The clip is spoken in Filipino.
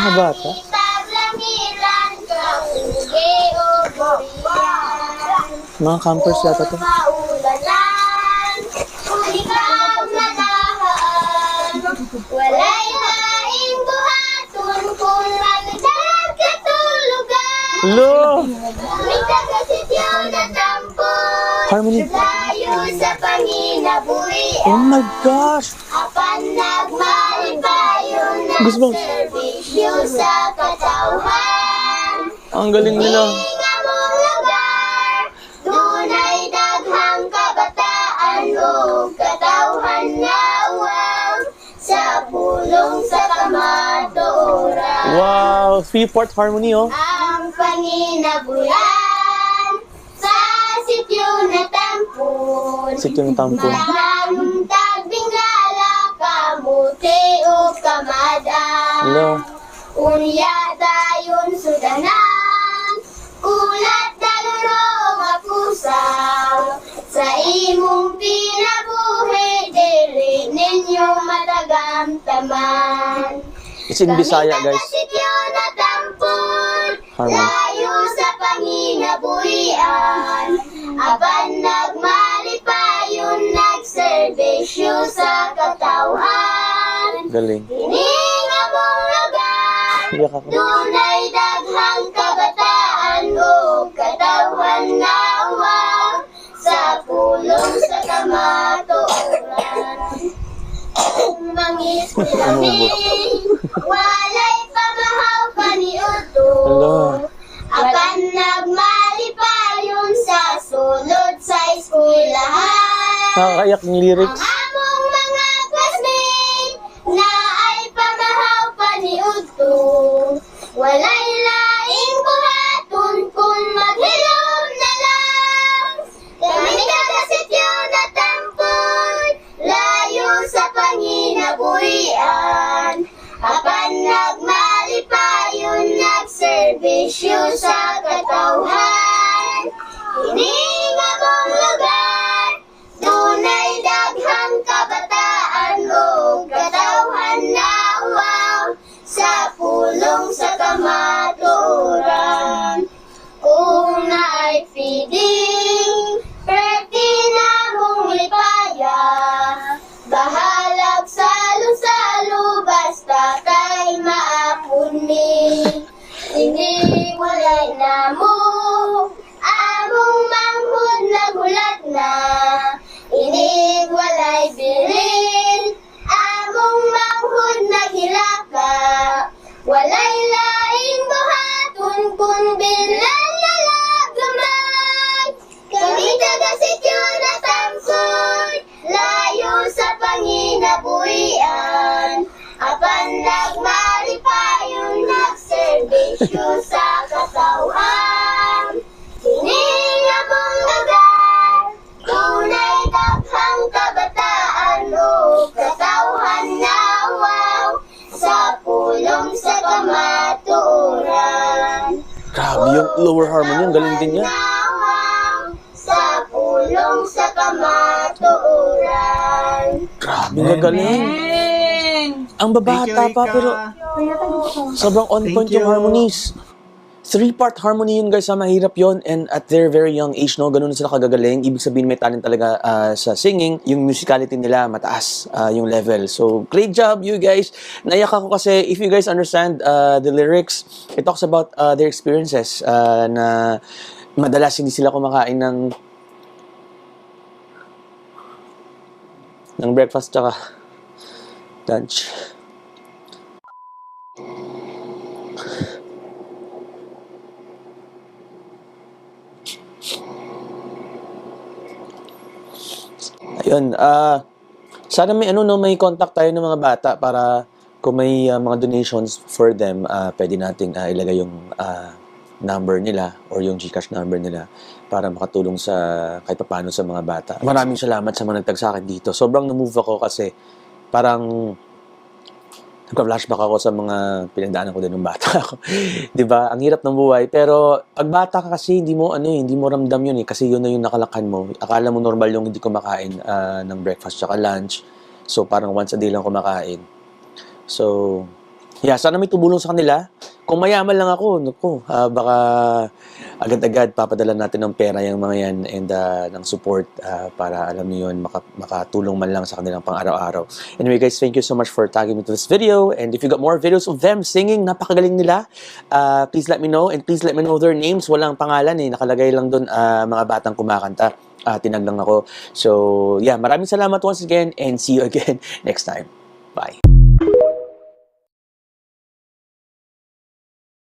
mga bata. Mga campers yata to. Walay laing buhaton kung magdag katulugan. Hello! May taga-sityo na tampon. Harmony. Layo sa panginabuhian. Oh my gosh! Apan nagmalipayon na Goosebumps. serbisyo sa katawhan. Ang galing nila. Nga mong lugar, dunay daghang kabataan o katawhan nga uwang sa pulong sa kamaturan. Wow! Freeport Harmony, oh. Ang panginabuyan sa sityo na tampon. Sityo na tampon. Maraming tagbingala, kamuti o kamadang. Hello. Unya dayon sudanan, ulat dalurong apusang. Sa imong pinabuhi, dili ninyo matagamtaman. It's in Bisaya, guys. Sityo na tampon, Harmony. layo sa panginabuhian. Aban nagmalipayon, nagserbisyo sa katawhan. Galing. Hininga mong lugar, Iyak ako. dunay daghang kabataan o katawhan na uwang sa pulong sa kamatuoran. Kung mangis nilamig, walay pamahaw paniudto. Hello. Apan nagmalipayon sa sulod sa eskwelahan. Nakakayak ng lyrics. Ang among mga classmate na ay pamahaw paniudto. Walay laing buhaton kung maghilom na lang. Kami taga-sityo na tampon, layo sa panginabuhian. Apan nagmalipayon, nagserbisyo sa katawhan. Hininga mong lugar, dunay daghang kabataan o katawhan na uwaw sa pulong sa kamaturan. Kung naay feeding, perti na mong lipaya. Bahalag salo-salo, basta kay maapon mi. Hindi walay na mo, among manghod na gulat na. Inig walay bilin, among manghod na hilaka. Walay laing buhaton kung bilan na lagamay. Kami taga-sityo na tampon, layo sa panginabuhian. Apan nagmalipayon, nagserbisyo sa katawhan. Hininga mong lugar, tunay daghang kabataan o katawhan na uwaw sa pulong sa kamaturan. Grabe yung lower harmony. Ang galing din niya. Sa pulong sa kamaturan. Grabe nga galing. Ang babata pa, pero sobrang on point yung harmonies. 3-part harmony yun, guys. Mahirap yun. And at their very young age, no, ganun sila kagagaling. Ibig sabihin, may talent talaga sa singing. Yung musicality nila, mataas yung level. So, great job, you guys. Naiyak ako kasi, if you guys understand the lyrics, it talks about their experiences na madalas hindi sila kumakain ng breakfast tsaka lunch. Ayun, sana may may contact tayo ng mga bata para kung may mga donations for them, pwede nating ilagay yung number nila or yung GCash number nila para makatulong sa kahit paano sa mga bata. Maraming salamat sa mga nagtag sa akin dito. Sobrang na-move ako kasi parang nagka-flashback ako sa mga pinagdaanan ko din ng bata ako. 'Di ba? Ang hirap ng buhay, pero pag bata ka kasi hindi mo ramdam 'yun kasi 'yun na yung nakalakan mo. Akala mo normal yung hindi kumakain ng breakfast tsaka lunch. So parang once a day lang kumakain. So Yeah, sana may tumulong sa kanila. Kung mayaman lang ako, naku, baka agad-agad papadala natin ng pera yung mga yan and ng support para alam niyo yun, makatulong man lang sa kanilang pang-araw-araw. Anyway guys, thank you so much for tagging me to this video, and if you got more videos of them singing, napakagaling nila, please let me know, and please let me know their names. Walang pangalan nakalagay lang doon mga batang kumakanta. Tinag lang ako. So yeah, maraming salamat once again, and see you again next time. Bye.